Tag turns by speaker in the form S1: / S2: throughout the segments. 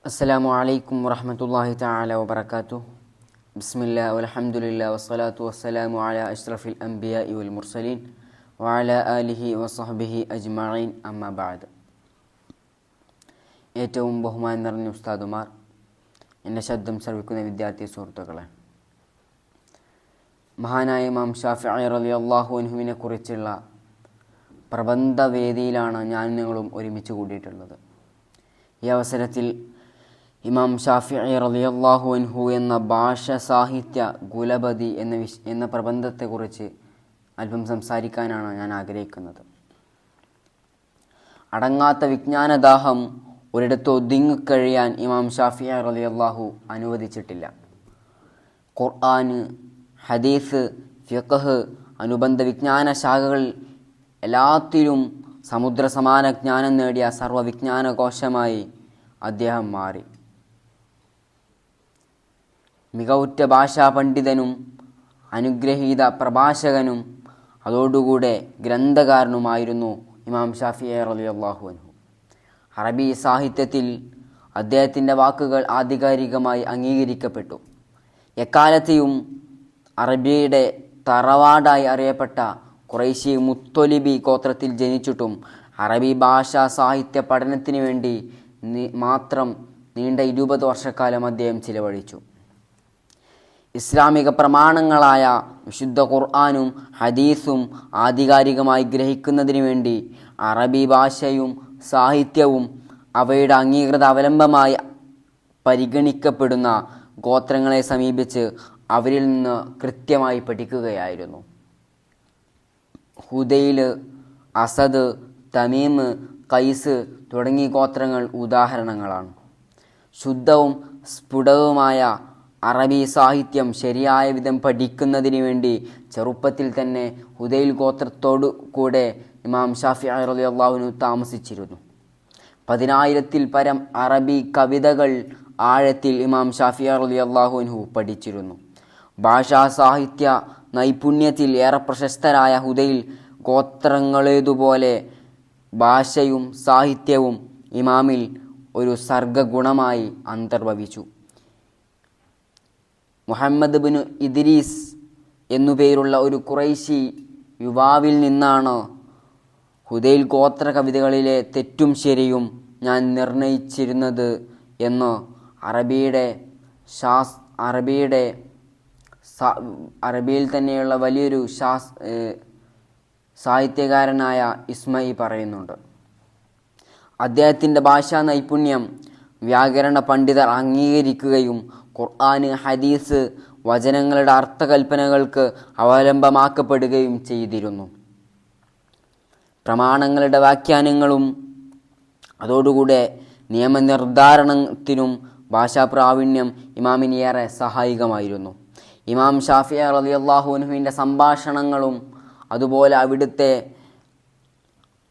S1: അസ്സലാമു അലൈക്കും വറഹ്മത്തുള്ളാഹി തആല വബറകാതുഹു. ബിസ്മില്ലാഹി വൽഹംദുലില്ലാഹി വസ്സലാത്തു വസ്സലാമു അലാ അഷ്റഫിൽ അംബിയാഇ വൽ മുർസലീൻ വഅലാ ആലിഹി വസഹ്ബിഹി അജ്മഈൻ. അമ്മാ ബഅദ്. ഏറ്റവും ബഹുമാനം നിറഞ്ഞ ഉസ്താദുമാർ, എൻ്റെ ശബ്ദം ശ്രവിക്കുന്ന വിദ്യാർത്ഥി സുഹൃത്തുക്കളെ, മഹാനായ ഇമാം ഷാഫിഈ റളിയല്ലാഹു അൻഹുവിനെ കുറിച്ചുള്ള പ്രബന്ധവേദിയിലാണ് ഞാൻ നിങ്ങളും ഒരുമിച്ച് കൂടിയിട്ടുള്ളത്. ഈ അവസരത്തിൽ ഇമാം ഷാഫിഈ റളിയല്ലാഹു അൻഹു എന്ന ഭാഷ സാഹിത്യ കുലപതി എന്ന പ്രബന്ധത്തെക്കുറിച്ച് അല്പം സംസാരിക്കാനാണ് ഞാൻ ആഗ്രഹിക്കുന്നത്. അടങ്ങാത്ത വിജ്ഞാനദാഹം ഒരിടത്ത് ഒതുങ്ങിക്കഴിയാൻ ഇമാം ഷാഫിഈ റളിയല്ലാഹു അനുവദിച്ചിട്ടില്ല. ഖുർആൻ, ഹദീസ്, ഫിഖ്ഹ്, അനുബന്ധ വിജ്ഞാന ശാഖകൾ എല്ലാത്തിലും സമുദ്രസമാന ജ്ഞാനം നേടിയ സർവ്വവിജ്ഞാനകോശമായി അദ്ദേഹം മാറി. മികവുറ്റ ഭാഷാ പണ്ഡിതനും അനുഗ്രഹീത പ്രഭാഷകനും അതോടുകൂടെ ഗ്രന്ഥകാരനുമായിരുന്നു ഇമാം ഷാഫിഈ റളിയല്ലാഹു അൻഹു. അറബി സാഹിത്യത്തിൽ അദ്ദേഹത്തിൻ്റെ വാക്കുകൾ ആധികാരികമായി അംഗീകരിക്കപ്പെട്ടു. എക്കാലത്തെയും അറബിയുടെ തറവാടായി അറിയപ്പെട്ട ഖുറൈശി മുത്തൊലിബി ഗോത്രത്തിൽ ജനിച്ചിട്ടും അറബി ഭാഷാ സാഹിത്യ പഠനത്തിന് വേണ്ടി മാത്രം നീണ്ട 20 വർഷക്കാലം അദ്ദേഹം ചിലവഴിച്ചു. ഇസ്ലാമിക പ്രമാണങ്ങളായ വിശുദ്ധ ഖുർആനും ഹദീസും ആധികാരികമായി ഗ്രഹിക്കുന്നതിന് വേണ്ടി അറബി ഭാഷയും സാഹിത്യവും അവയുടെ അംഗീകൃത അവലംബമായി പരിഗണിക്കപ്പെടുന്ന ഗോത്രങ്ങളെ സമീപിച്ച് അവരിൽ നിന്ന് കൃത്യമായി പഠിക്കുകയായിരുന്നു. ഹുദൈൽ, അസദ്, തമീം, ഖൈസ് തുടങ്ങിയ ഗോത്രങ്ങൾ ഉദാഹരണങ്ങളാണ്. ശുദ്ധവും സ്ഫുടവുമായ അറബി സാഹിത്യം ശരിയായ വിധം പഠിക്കുന്നതിന് വേണ്ടി ചെറുപ്പത്തിൽ തന്നെ ഹുദൈൽ ഗോത്രത്തോടു കൂടെ ഇമാം ഷാഫിഈ റളിയല്ലാഹു അൻഹു താമസിച്ചിരുന്നു. 10,000-ൽ പരം അറബി കവിതകൾ ആഴത്തിൽ ഇമാം ഷാഫിഈ റളിയല്ലാഹു അൻഹു പഠിച്ചിരുന്നു. ഭാഷാ സാഹിത്യ നൈപുണ്യത്തിൽ ഏറെ പ്രശസ്തരായ ഹുദൈൽ ഗോത്രങ്ങളേതുപോലെ ഭാഷയും സാഹിത്യവും ഇമാമിൽ ഒരു സർഗഗുണമായി അന്തർഭവിച്ചു. മുഹമ്മദ് ബിൻ ഇദ്രീസ് എന്നുപേരുള്ള ഒരു ഖുറൈശി യുവാവിൽ നിന്നാണ് ഹുദൈൽ ഗോത്ര കവിതകളിലെ തെറ്റും ശരിയും ഞാൻ നിർണയിച്ചിരുന്നത് എന്ന് അറബിയിൽ തന്നെയുള്ള വലിയൊരു സാഹിത്യകാരനായ ഇസ്മഈ പറയുന്നുണ്ട്. അദ്ദേഹത്തിൻ്റെ ഭാഷാ നൈപുണ്യം വ്യാകരണ പണ്ഡിതർ അംഗീകരിക്കുകയും ഖുർആന്, ഹദീസ് വചനങ്ങളുടെ അർത്ഥകൽപ്പനകൾക്ക് അവലംബമാക്കപ്പെടുകയും ചെയ്തിരുന്നു. പ്രമാണങ്ങളുടെ വ്യാഖ്യാനങ്ങളും അതോടുകൂടെ നിയമനിർദ്ധാരണത്തിനും ഭാഷാപ്രാവീണ്യം ഇമാമിന് ഏറെ സഹായകമായിരുന്നു. ഇമാം ഷാഫിഈ റളിയല്ലാഹു അൻഹുവിൻ്റെ സംഭാഷണങ്ങളും അതുപോലെ അവിടുത്തെ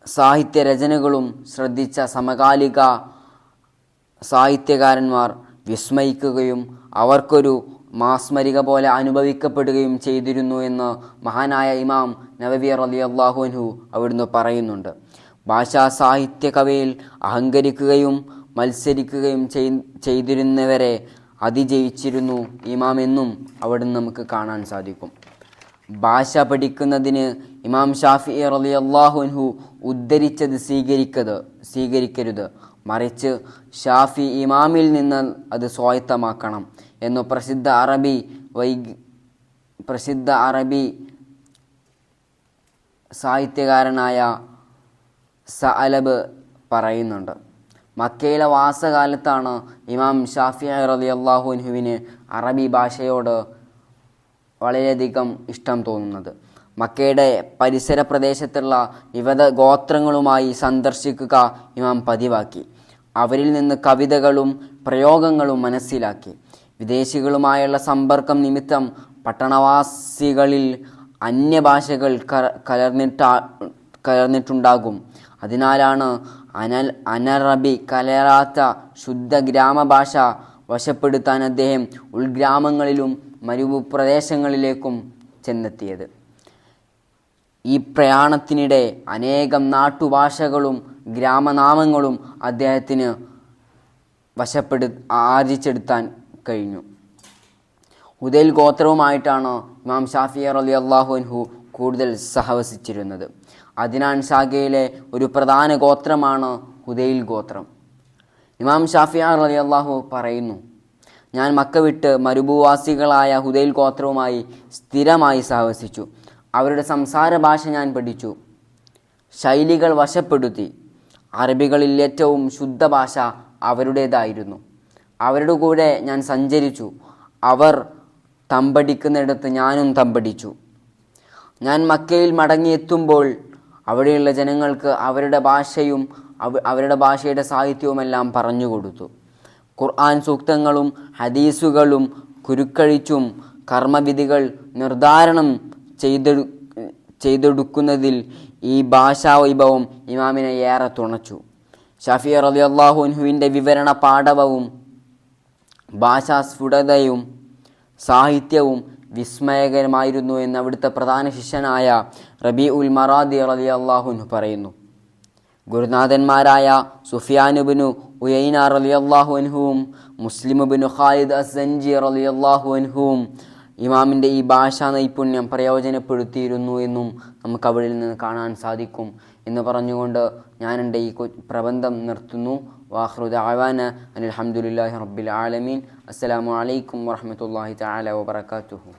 S1: സാഹിത്യരചനകളും ശ്രദ്ധിച്ച സമകാലിക സാഹിത്യകാരന്മാർ വിസ്മയിക്കുകയും അവർക്കൊരു മാസ്മരിക പോലെ അനുഭവിക്കപ്പെടുകയും ചെയ്തിരുന്നു എന്ന് മഹാനായ ഇമാം നവവി റളിയല്ലാഹു അൻഹു അവിടുന്ന് പറയുന്നുണ്ട്. ഭാഷാ സാഹിത്യ കവയിൽ അഹങ്കരിക്കുകയും മത്സരിക്കുകയും ചെയ്തിരുന്നവരെ അതിജയിച്ചിരുന്നു ഇമാം എന്നും അവിടുന്ന് നമുക്ക് കാണാൻ സാധിക്കും. ഭാഷ പഠിക്കുന്നതിന് ഇമാം ഷാഫിഈ റളിയല്ലാഹു അൻഹു ഉദ്ധരിച്ചത് സ്വീകരിക്കരുത്, മറിച്ച് ഷാഫി ഇമാമിൽ നിന്ന് അത് സ്വായത്തമാക്കണം എന്ന് പ്രസിദ്ധ അറബി സാഹിത്യകാരനായ സഅലബ് പറയുന്നുണ്ട്. മക്കയിലെ വാസകാലത്താണ് ഇമാം ഷാഫിഈ റളിയല്ലാഹു അൻഹുവിന് അറബി ഭാഷയോട് വളരെയധികം ഇഷ്ടം തോന്നുന്നത്. മക്കയുടെ പരിസര പ്രദേശത്തുള്ള വിവിധ ഗോത്രങ്ങളുമായി സന്ദർശിക്കുക ഇമാം പതിവാക്കി. അവരിൽ നിന്ന് കവിതകളും പ്രയോഗങ്ങളും മനസ്സിലാക്കി. വിദേശികളുമായുള്ള സമ്പർക്കം നിമിത്തം പട്ടണവാസികളിൽ അന്യഭാഷകൾ കലർന്നിട്ടുണ്ടാകും. അതിനാലാണ് അനറബി കലരാത്ത ശുദ്ധ ഗ്രാമഭാഷ വശപ്പെടുത്താൻ അദ്ദേഹം ഉൾഗ്രാമങ്ങളിലും മരുഭൂപ്രദേശങ്ങളിലേക്കും ചെന്നെത്തിയത്. ഈ പ്രയാണത്തിനിടെ അനേകം നാട്ടുഭാഷകളും ഗ്രാമനാമങ്ങളും അദ്ദേഹത്തിന് ആർജിച്ചെടുത്താൻ കഴിഞ്ഞു. ഹുദൈൽ ഗോത്രവുമായിട്ടാണ് ഇമാം ഷാഫിഈ റളിയല്ലാഹു അൻഹു കൂടുതൽ സഹവസിച്ചിരുന്നത്. അദ്നാൻ ശാഖയിലെ ഒരു പ്രധാന ഗോത്രമാണ് ഹുദൈൽ ഗോത്രം. ഇമാം ഷാഫിഈ റളിയല്ലാഹു പറയുന്നു, ഞാൻ മക്ക വിട്ട് മരുഭൂവാസികളായ ഹുദൈൽ ഗോത്രവുമായി സ്ഥിരമായി സഹവസിച്ചു. അവരുടെ സംസാര ഭാഷ ഞാൻ പഠിച്ചു, ശൈലികൾ വശപ്പെടുത്തി. അറബികളിൽ ഏറ്റവും ശുദ്ധ ഭാഷ അവരുടേതായിരുന്നു. അവരുടെ കൂടെ ഞാൻ സഞ്ചരിച്ചു. അവർ തമ്പടിക്കുന്നിടത്ത് ഞാനും തമ്പടിച്ചു. ഞാൻ മക്കയിൽ മടങ്ങിയെത്തുമ്പോൾ അവിടെയുള്ള ജനങ്ങൾക്ക് അവരുടെ ഭാഷയും അവരുടെ ഭാഷയുടെ സാഹിത്യവുമെല്ലാം പറഞ്ഞുകൊടുത്തു. ഖുർആൻ സൂക്തങ്ങളും ഹദീസുകളും കുരുക്കഴിച്ചും കർമ്മവിധികൾ നിർദ്ധാരണം ചെയ്തെടുക്കുന്നതിൽ ഈ ഭാഷാ വൈഭവം ഇമാമിനെ ഏറെ തുണച്ചു. ഷാഫിഈ റളിയല്ലാഹു അൻഹുവിൻ്റെ വിവരണ പാടവവും ഭാഷാസ്ഫുടതയും സാഹിത്യവും വിസ്മയകരമായിരുന്നു എന്ന് അവിടുത്തെ പ്രധാന ശിഷ്യനായ റബീഉൽ മറാദി റളിയല്ലാഹു അൻഹു പറയുന്നു. ഗുരുനാഥന്മാരായ സുഫിയാൻ ഇബ്നു ഉയൈന റളിയല്ലാഹു അൻഹുവും മുസ്ലിം ഇബ്നു ഖാലിദ് അസ്സഞ്ചി റളിയല്ലാഹു അൻഹുവും ഇമാമിൻ്റെ ഈ ഭാഷാ നൈപുണ്യം പ്രയോജനപ്പെടുത്തിയിരുന്നു എന്നും നമുക്ക് അവിടെ നിന്ന് കാണാൻ സാധിക്കും എന്ന് പറഞ്ഞുകൊണ്ട് ഞാൻ എൻ്റെ ഈ പ്രബന്ധം നിർത്തുന്നു. വാഖിറു ദഅവാന അനിൽ ഹംദുലില്ലാഹി റബ്ബിൽ ആലമീൻ. അസ്സലാമു അലൈക്കും വറഹ്മത്തുള്ളാഹി തആല വബറകാതുഹു.